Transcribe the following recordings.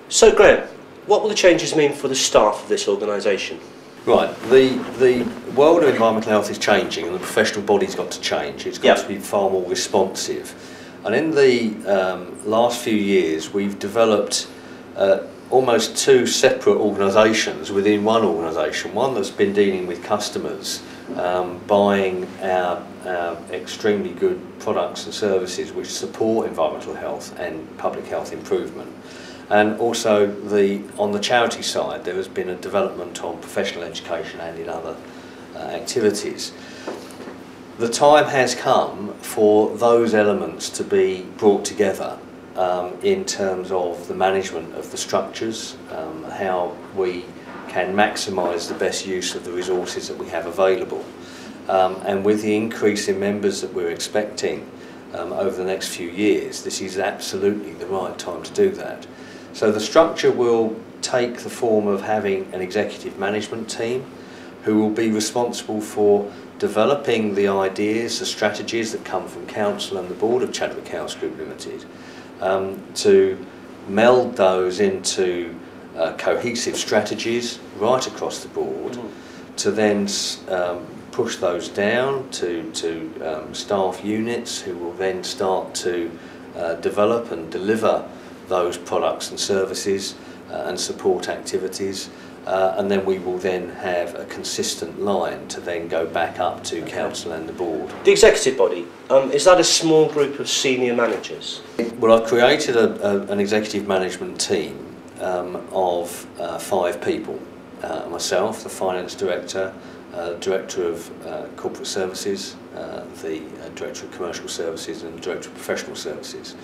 So Graham, what will the changes mean for the staff of this organisation? Right, the world of environmental health is changing and the professional body's got to change. It's got to be far more responsive. And in the last few years we've developed almost two separate organisations within one organisation. One that's been dealing with customers, buying our extremely good products and services which support environmental health and public health improvement. And also on the charity side there has been a development on professional education and in other activities. The time has come for those elements to be brought together in terms of the management of the structures, how we can maximise the best use of the resources that we have available. And with the increase in members that we're expecting over the next few years, this is absolutely the right time to do that. So the structure will take the form of having an executive management team who will be responsible for developing the ideas, the strategies that come from Council and the Board of Chadwick House Group Limited, to meld those into cohesive strategies right across the board, to then push those down to staff units who will then start to develop and deliver those products and services and support activities, and then we will then have a consistent line to then go back up to Council and the Board. The executive body, is that a small group of senior managers? Well, I've created an executive management team of 5 people. Myself, the Finance Director, Director of Corporate Services, the Director of Commercial Services and Director of Professional Services.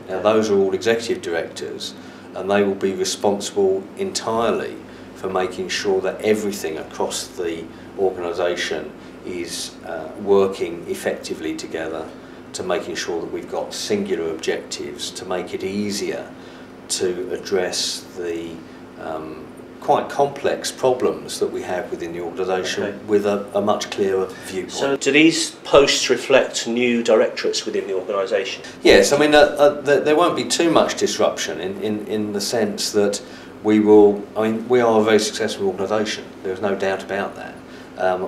Now those are all executive directors and they will be responsible entirely for making sure that everything across the organisation is working effectively together, to making sure that we've got singular objectives, to make it easier to address the quite complex problems that we have within the organisation with a much clearer viewpoint. So do these posts reflect new directorates within the organisation? Yes, I mean there won't be too much disruption in the sense that we are a very successful organisation, there's no doubt about that.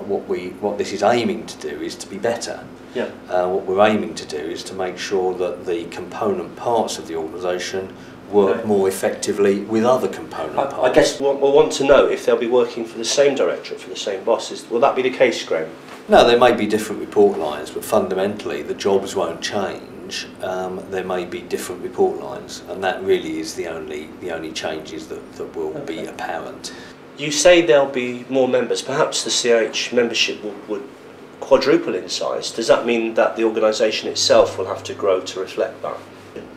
What this is aiming to do is to be better. Yeah. What we're aiming to do is to make sure that the component parts of the organisation work more effectively with other component parts. I guess we'll want to know if they'll be working for the same directorate, for the same bosses. Will that be the case, Graham? No, there may be different report lines, but fundamentally the jobs won't change. There may be different report lines, and that really is the only changes that will be apparent. You say there'll be more members. Perhaps the CH membership would quadruple in size. Does that mean that the organisation itself will have to grow to reflect that?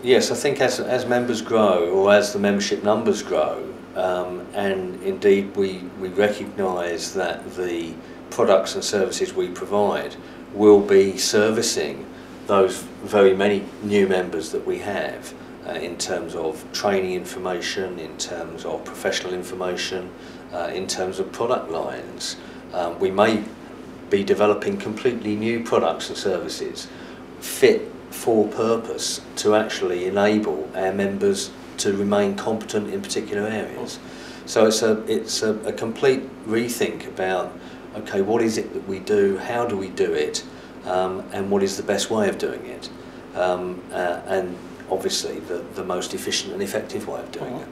Yes, I think as members grow, or as the membership numbers grow, and indeed we recognise that the products and services we provide will be servicing those very many new members that we have in terms of training information, in terms of professional information, in terms of product lines. We may be developing completely new products and services fit for purpose to actually enable our members to remain competent in particular areas. So it's a complete rethink about, okay, what is it that we do, how do we do it, and what is the best way of doing it, and obviously the most efficient and effective way of doing it.